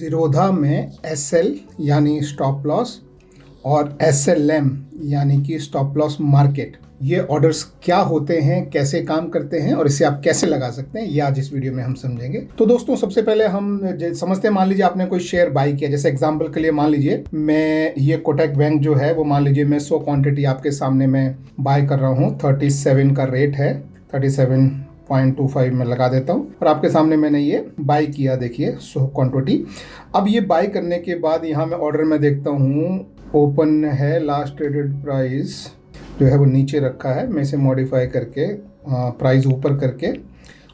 ज़ीरोधा में एसएल यानी stop loss और एसएलएम यानी कि स्टॉप लॉस मार्केट, ये ऑर्डर्स क्या होते हैं, कैसे काम करते हैं और इसे आप कैसे लगा सकते हैं, ये आज इस वीडियो में हम समझेंगे। तो दोस्तों सबसे पहले हम समझते हैं, मान लीजिए आपने कोई शेयर बाई किया। जैसे एग्जांपल के लिए मान लीजिए मैं ये कोटक बैंक जो है वो मान लीजिए मैं 100 क्वांटिटी आपके सामने मैं बाय कर रहा हूँ। 37 का रेट है, 37.25 में लगा देता हूँ और आपके सामने मैंने ये बाई किया। देखिए 100 क्वांटिटी। अब ये बाई करने के बाद यहाँ मैं ऑर्डर में देखता हूँ ओपन है, लास्ट ट्रेडेड प्राइस जो है वो नीचे रखा है। मैं इसे मॉडिफाई करके प्राइस ऊपर करके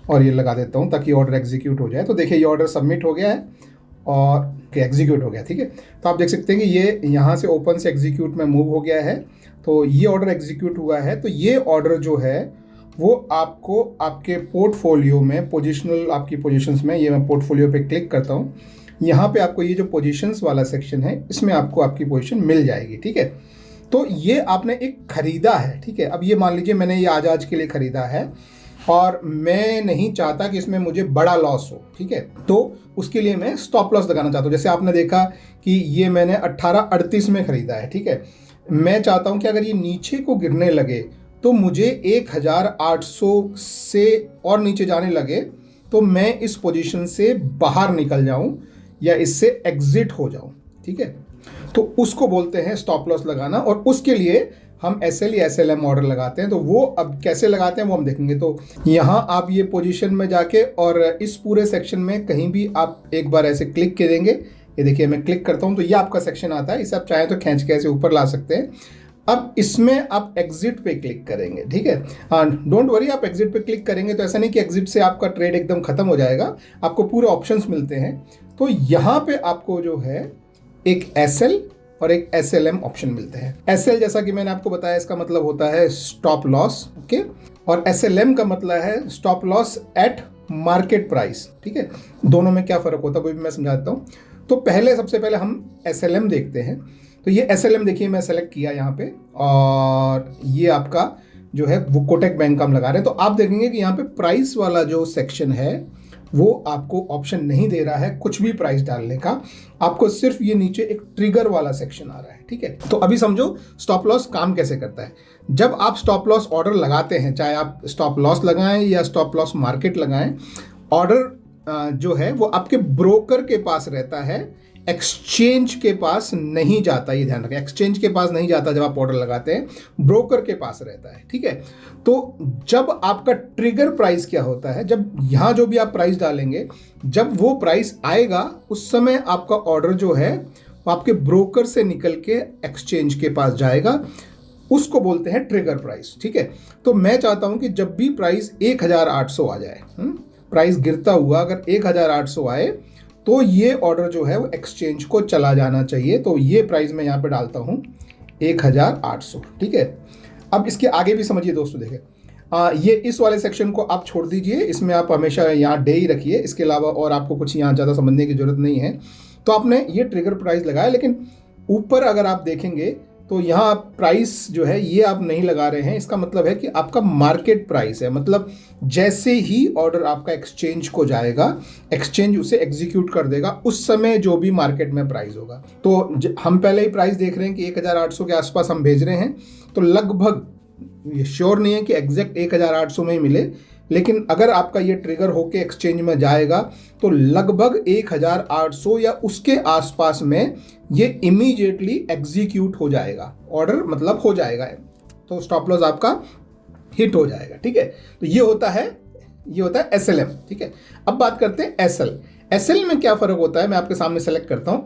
और ये लगा देता हूँ ताकि ऑर्डर एग्जीक्यूट हो जाए। तो देखिए ये ऑर्डर सबमिट हो गया है और एग्जीक्यूट हो गया। ठीक है, तो आप देख सकते हैं कि ये यहाँ से ओपन से एग्जीक्यूट में मूव हो गया है। तो ये ऑर्डर एग्जीक्यूट हुआ है। तो ये ऑर्डर जो है वो आपको आपके पोर्टफोलियो में पोजिशनल, आपकी पोजिशंस में, ये मैं पोर्टफोलियो पे क्लिक करता हूँ। यहाँ पे आपको ये जो पोजीशंस वाला सेक्शन है इसमें आपको आपकी पोजीशन मिल जाएगी। ठीक है, तो ये आपने एक खरीदा है। ठीक है, अब ये मान लीजिए मैंने ये आज के लिए खरीदा है और मैं नहीं चाहता कि इसमें मुझे बड़ा लॉस हो। ठीक है, तो उसके लिए मैं स्टॉप लॉस लगाना चाहता हूँ। जैसे आपने देखा कि ये मैंने 1838 में खरीदा है। ठीक है, मैं चाहता हूँ कि अगर ये नीचे को गिरने लगे तो मुझे 1800 से और नीचे जाने लगे तो मैं इस पोजीशन से बाहर निकल जाऊं या इससे एग्जिट हो जाऊं। ठीक है, तो उसको बोलते हैं स्टॉप लॉस लगाना और उसके लिए हम एसएल या एसएलएम ऑर्डर लगाते हैं। तो वो अब कैसे लगाते हैं वो हम देखेंगे। तो यहाँ आप ये पोजीशन में जाके और इस पूरे सेक्शन में कहीं भी आप एक बार ऐसे क्लिक करेंगे। ये देखिए मैं क्लिक करता हूँ तो ये आपका सेक्शन आता है। इसे आप चाहें तो खींच के ऐसे ऊपर ला सकते हैं। अब इसमें आप एग्जिट पे क्लिक करेंगे। ठीक है, डोंट वरी, आप एग्जिट पे क्लिक करेंगे तो ऐसा नहीं कि एग्जिट से आपका ट्रेड एकदम खत्म हो जाएगा, आपको पूरे ऑप्शंस मिलते हैं। तो यहाँ पे आपको जो है एक एसएल और एक एसएलएम ऑप्शन मिलते हैं। एसएल जैसा कि मैंने आपको बताया इसका मतलब होता है स्टॉप लॉस, ओके, और एसएलएम का मतलब है stop loss eight market price. ठीक है, दोनों में क्या फ़र्क होता है वो भी मैं समझाता हूँ। तो पहले सबसे पहले हम एसएलएम देखते हैं। तो ये एसएलएम देखिए मैं सेलेक्ट किया यहाँ पे और ये आपका जो है वो कोटक बैंक का हम लगा रहे हैं। तो आप देखेंगे कि यहाँ पे प्राइस वाला जो सेक्शन है वो आपको ऑप्शन नहीं दे रहा है कुछ भी प्राइस डालने का, आपको सिर्फ ये नीचे एक ट्रिगर वाला सेक्शन आ रहा है। ठीक है, तो अभी समझो स्टॉप लॉस काम कैसे करता है। जब आप स्टॉप लॉस ऑर्डर लगाते हैं, चाहे आप स्टॉप लॉस लगाएं या स्टॉप लॉस मार्केट लगाएं, ऑर्डर जो है वो आपके ब्रोकर के पास रहता है, एक्सचेंज के पास नहीं जाता। ये ध्यान रखें, एक्सचेंज के पास नहीं जाता। जब आप ऑर्डर लगाते हैं ब्रोकर के पास रहता है। ठीक है, तो जब आपका ट्रिगर प्राइस क्या होता है, जब यहाँ जो भी आप प्राइस डालेंगे, जब वो प्राइस आएगा उस समय आपका ऑर्डर जो है वो आपके ब्रोकर से निकल के एक्सचेंज के पास जाएगा, उसको बोलते हैं ट्रिगर प्राइस। ठीक है, तो मैं चाहता हूँ कि जब भी प्राइस 1800 आ जाए, प्राइस गिरता हुआ अगर 1800 आए तो ये ऑर्डर जो है वो एक्सचेंज को चला जाना चाहिए। तो ये प्राइस मैं यहाँ पे डालता हूँ 1800। ठीक है, अब इसके आगे भी समझिए दोस्तों। देखिए ये इस वाले सेक्शन को आप छोड़ दीजिए, इसमें आप हमेशा यहाँ डे ही रखिए। इसके अलावा और आपको कुछ यहाँ ज़्यादा समझने की ज़रूरत नहीं है। तो आपने ये ट्रिगर प्राइस लगाया, लेकिन ऊपर अगर आप देखेंगे तो यहाँ प्राइस जो है ये आप नहीं लगा रहे हैं। इसका मतलब है कि आपका मार्केट प्राइस है, मतलब जैसे ही ऑर्डर आपका एक्सचेंज को जाएगा, एक्सचेंज उसे एग्जीक्यूट कर देगा उस समय जो भी मार्केट में प्राइस होगा। तो हम पहले ही प्राइस देख रहे हैं कि 1800 के आसपास हम भेज रहे हैं। तो लगभग ये श्योर नहीं है कि एग्जैक्ट 1800 में ही मिले, लेकिन अगर आपका ये ट्रिगर होके एक्सचेंज में जाएगा तो लगभग 1800 या उसके आसपास में ये इमीडिएटली एग्जीक्यूट हो जाएगा, ऑर्डर मतलब हो जाएगा, तो स्टॉप लॉस आपका हिट हो जाएगा। ठीक है, तो ये होता है एसएलएम। ठीक है, अब बात करते हैं एसएल। एसएल में क्या फ़र्क होता है, मैं आपके सामने सेलेक्ट करता हूँ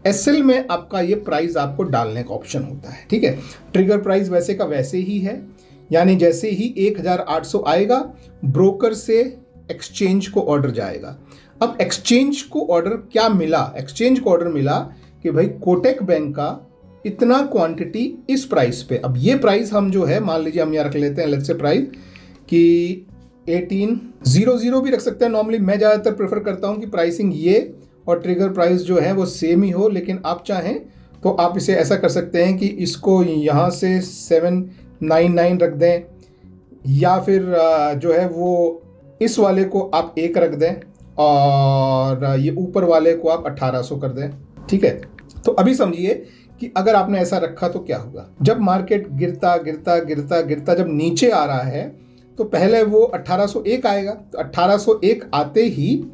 एसएल में आपका ये प्राइस आपको डालने का ऑप्शन होता है। ठीक है, ट्रिगर प्राइस वैसे का वैसे ही है, यानी जैसे ही 1800 आएगा ब्रोकर से एक्सचेंज को ऑर्डर जाएगा। अब एक्सचेंज को ऑर्डर क्या मिला, एक्सचेंज को ऑर्डर मिला कि भाई कोटक बैंक का इतना क्वांटिटी इस प्राइस पे। अब ये प्राइस हम जो है मान लीजिए हम यहाँ रख लेते हैं, लेट्स से प्राइस कि 1800 भी रख सकते हैं। नॉर्मली मैं ज़्यादातर प्रेफर करता हूँ कि प्राइसिंग ये और ट्रिगर प्राइस जो है वो सेम ही हो, लेकिन आप चाहें तो आप इसे ऐसा कर सकते हैं कि इसको यहाँ से 799 रख दें, या फिर जो है वो इस वाले को आप 1 रख दें और ये ऊपर वाले को आप 1800 कर दें, ठीक है। तो अभी समझिए कि अगर आपने ऐसा रखा तो क्या होगा। जब मार्केट गिरता गिरता गिरता गिरता जब नीचे आ रहा है तो पहले वो 1801 आएगा, तो 1801 आते ही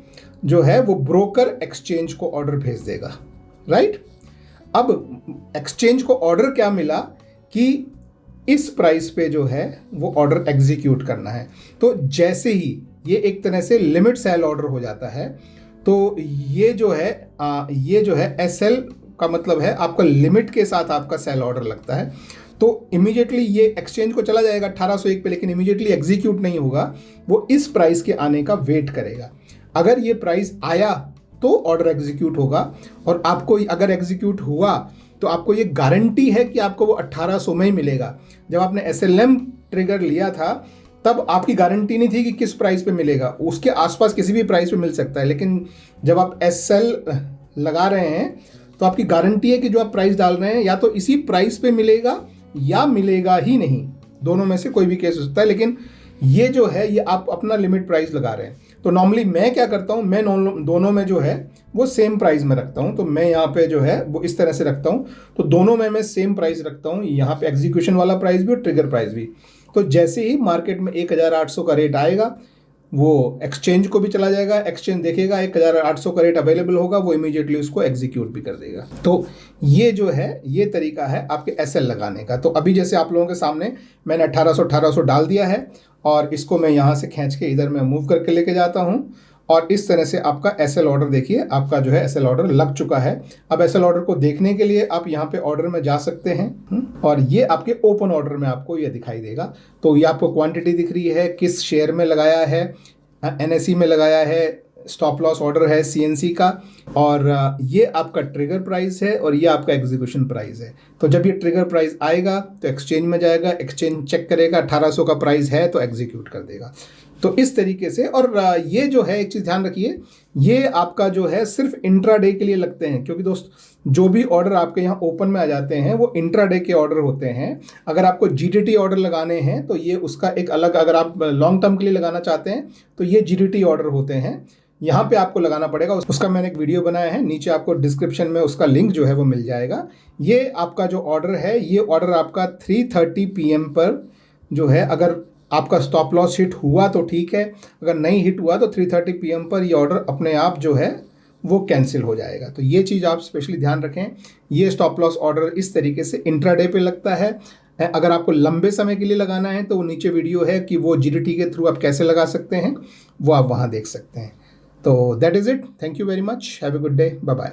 जो है वो ब्रोकर एक्सचेंज को ऑर्डर भेज देगा, राइट। अब एक्सचेंज को ऑर्डर क्या मिला कि इस प्राइस पे जो है वो ऑर्डर एग्जीक्यूट करना है। तो जैसे ही ये एक तरह से लिमिट सेल ऑर्डर हो जाता है, तो ये जो है एसएल का मतलब है आपका लिमिट के साथ आपका सेल ऑर्डर लगता है। तो इमीडिएटली ये एक्सचेंज को चला जाएगा 1801 पे, लेकिन इमीडिएटली एग्जीक्यूट नहीं होगा, वो इस प्राइस के आने का वेट करेगा। अगर ये प्राइस आया तो ऑर्डर एग्जीक्यूट होगा, और आपको अगर एग्जीक्यूट हुआ तो आपको ये गारंटी है कि आपको वो 1800 में ही मिलेगा। जब आपने एसएलएम ट्रिगर लिया था तब आपकी गारंटी नहीं थी कि किस प्राइस पे मिलेगा, उसके आसपास किसी भी प्राइस पे मिल सकता है, लेकिन जब आप एसएल लगा रहे हैं तो आपकी गारंटी है कि जो आप प्राइस डाल रहे हैं या तो इसी प्राइस पे मिलेगा या मिलेगा ही नहीं, दोनों में से कोई भी केस हो सकता है। लेकिन ये जो है ये आप अपना लिमिट प्राइस लगा रहे हैं। तो नॉर्मली मैं क्या करता हूँ, मैं दोनों में जो है वो सेम प्राइस में रखता हूँ। तो मैं यहाँ पे जो है वो इस तरह से रखता हूँ, तो दोनों में मैं सेम प्राइस रखता हूँ, यहाँ पे एग्जीक्यूशन वाला प्राइस भी और ट्रिगर प्राइस भी। तो जैसे ही मार्केट में 1800 का रेट आएगा वो एक्सचेंज को भी चला जाएगा, एक्सचेंज देखेगा 1800 का रेट अवेलेबल होगा, वो इमीडिएटली उसको एग्जीक्यूट भी कर देगा। तो ये जो है ये तरीका है आपके एसएल लगाने का। तो अभी जैसे आप लोगों के सामने मैंने 1800 डाल दिया है, और इसको मैं यहाँ से खींच के इधर मैं मूव करके लेके जाता हूँ, और इस तरह से आपका एसएल ऑर्डर देखिए, आपका जो है एसएल ऑर्डर लग चुका है। अब एसएल ऑर्डर को देखने के लिए आप यहाँ पे ऑर्डर में जा सकते हैं, और ये आपके ओपन ऑर्डर में आपको ये दिखाई देगा। तो ये आपको क्वांटिटी दिख रही है, किस शेयर में लगाया है, एनएसई में लगाया है, स्टॉप लॉस ऑर्डर है सीएनसी का, और ये आपका ट्रिगर प्राइस है, और ये आपका एग्जीक्यूशन प्राइस है। तो जब ये ट्रिगर प्राइस आएगा तो एक्सचेंज में जाएगा, एक्सचेंज चेक करेगा 1800 का प्राइस है तो एग्जीक्यूट कर देगा। तो इस तरीके से। और ये जो है एक चीज़ ध्यान रखिए, ये आपका जो है सिर्फ इंट्राडे के लिए लगते हैं, क्योंकि दोस्त जो भी ऑर्डर आपके यहाँ ओपन में आ जाते हैं वो इंट्राडे के ऑर्डर होते हैं। अगर आपको जीडीटी ऑर्डर लगाने हैं तो ये उसका एक अलग, अगर आप लॉन्ग टर्म के लिए लगाना चाहते हैं तो ये जीडीटी ऑर्डर होते हैं, यहाँ पे आपको लगाना पड़ेगा। उसका मैंने एक वीडियो बनाया है, नीचे आपको डिस्क्रिप्शन में उसका लिंक जो है वो मिल जाएगा। ये आपका जो ऑर्डर है, ये ऑर्डर आपका 3:30 PM पर जो है, अगर आपका स्टॉप लॉस हिट हुआ तो ठीक है, अगर नहीं हिट हुआ तो 3:30 PM पर ये ऑर्डर अपने आप जो है वो कैंसिल हो जाएगा। तो ये चीज़ आप स्पेशली ध्यान रखें। ये स्टॉप लॉस ऑर्डर इस तरीके से इंट्राडे पे लगता है। अगर आपको लंबे समय के लिए लगाना है तो वो नीचे वीडियो है कि वो जीडीटी के थ्रू आप कैसे लगा सकते हैं, वो आप वहाँ देख सकते हैं। तो that is it. Thank you very much. Have a good day. Bye bye.